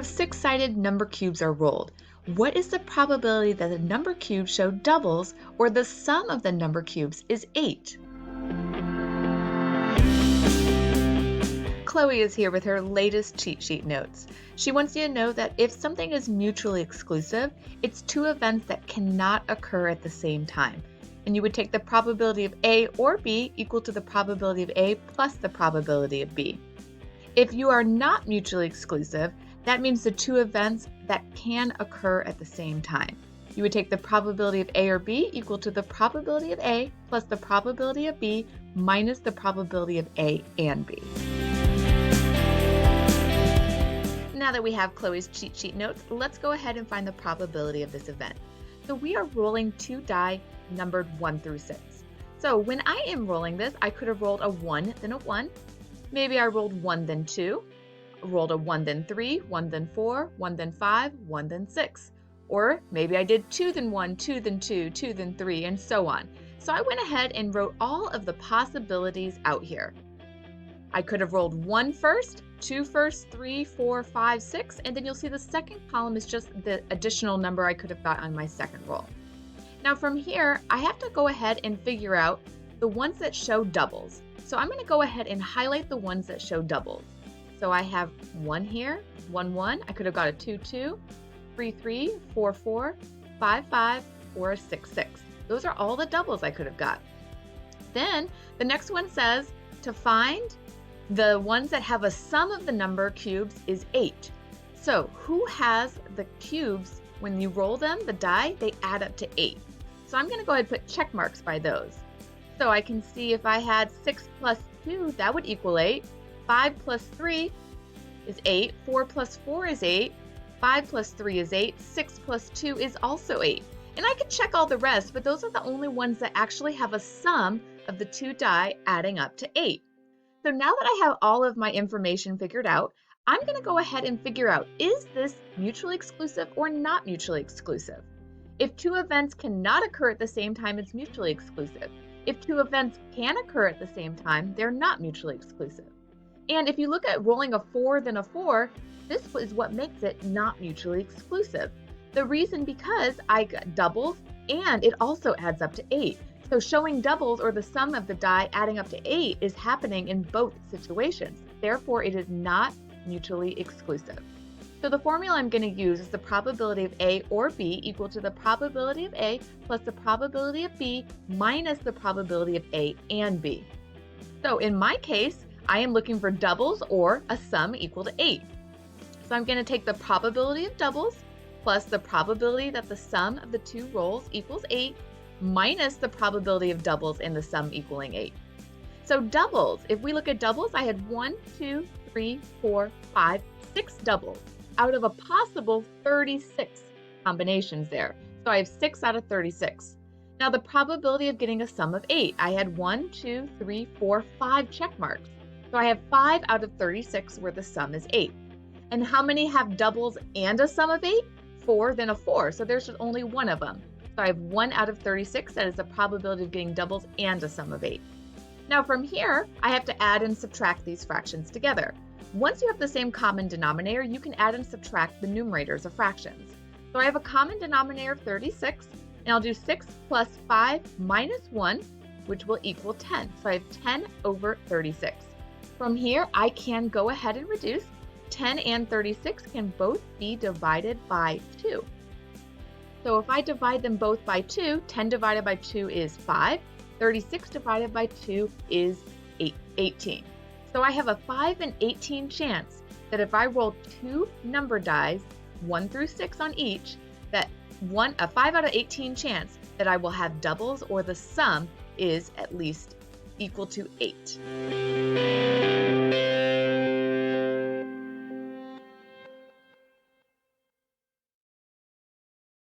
of six-sided number cubes are rolled, what is the probability that the number cubes show doubles or the sum of the number cubes is 8? Chloe is here with her latest cheat sheet notes. She wants you to know that if something is mutually exclusive, it's two events that cannot occur at the same time. And you would take the probability of A or B equal to the probability of A plus the probability of B. If you are not mutually exclusive, that means the two events that can occur at the same time. You would take the probability of A or B equal to the probability of A plus the probability of B minus the probability of A and B. Now that we have Chloe's cheat sheet notes, let's go ahead and find the probability of this event. So we are rolling two die numbered 1 through 6. So when I am rolling this, I could have rolled a 1, then a 1. Maybe I rolled 1, then 2. Rolled a 1, then 3, 1, then 4, 1, then 5, 1, then 6. Or maybe I did 2, then 1, 2, then 2, 2, then 3, and so on. So I went ahead and wrote all of the possibilities out here. I could have rolled 1 first, 2 first, 3, 4, 5, 6, and then you'll see the second column is just the additional number I could have got on my second roll. Now from here, I have to go ahead and figure out the ones that show doubles. So I'm going to go ahead and highlight the ones that show doubles. So I have 1 here, 1, 1. I could have got a 2, 2, 3, 3, 4, 4, 5, 5, or a 6, 6. Those are all the doubles I could have got. Then the next one says to find the ones that have a sum of the number cubes is 8. So who has the cubes, when you roll them, the die, they add up to 8. So I'm going to go ahead and put check marks by those. So I can see if I had 6 plus 2, that would equal 8. 5 plus 3 is 8. 4 plus 4 is 8. 5 plus 3 is 8. 6 plus 2 is also 8. And I could check all the rest, but those are the only ones that actually have a sum of the two die adding up to 8. So now that I have all of my information figured out, I'm going to go ahead and figure out, is this mutually exclusive or not mutually exclusive? If two events cannot occur at the same time, it's mutually exclusive. If two events can occur at the same time, they're not mutually exclusive. And if you look at rolling a 4 then a 4, this is what makes it not mutually exclusive. The reason because I got doubles and it also adds up to 8. So showing doubles or the sum of the die adding up to 8 is happening in both situations. Therefore, it is not mutually exclusive. So the formula I'm going to use is the probability of A or B equal to the probability of A plus the probability of B minus the probability of A and B. So in my case, I am looking for doubles or a sum equal to 8. So I'm going to take the probability of doubles plus the probability that the sum of the two rolls equals 8 minus the probability of doubles and the sum equaling 8. So doubles, if we look at doubles, I had 1, 2, 3, 4, 5, 6 doubles out of a possible 36 combinations there. So I have 6 out of 36. Now the probability of getting a sum of 8, I had 1, 2, 3, 4, 5 check marks. So I have 5 out of 36 where the sum is 8. And how many have doubles and a sum of 8? 4, then a 4. So there's only one of them. So I have 1 out of 36, that is the probability of getting doubles and a sum of 8. Now from here, I have to add and subtract these fractions together. Once you have the same common denominator, you can add and subtract the numerators of fractions. So I have a common denominator of 36, and I'll do 6 plus 5 minus 1, which will equal 10. So I have 10 over 36. From here, I can go ahead and reduce. 10 and 36 can both be divided by 2. So if I divide them both by 2, 10 divided by 2 is 5. 36 divided by 2 is 18. So I have a 5 in 18 chance that if I roll two number dies, 1 through 6 on each, that a 5 out of 18 chance that I will have doubles or the sum is at least equal to 8.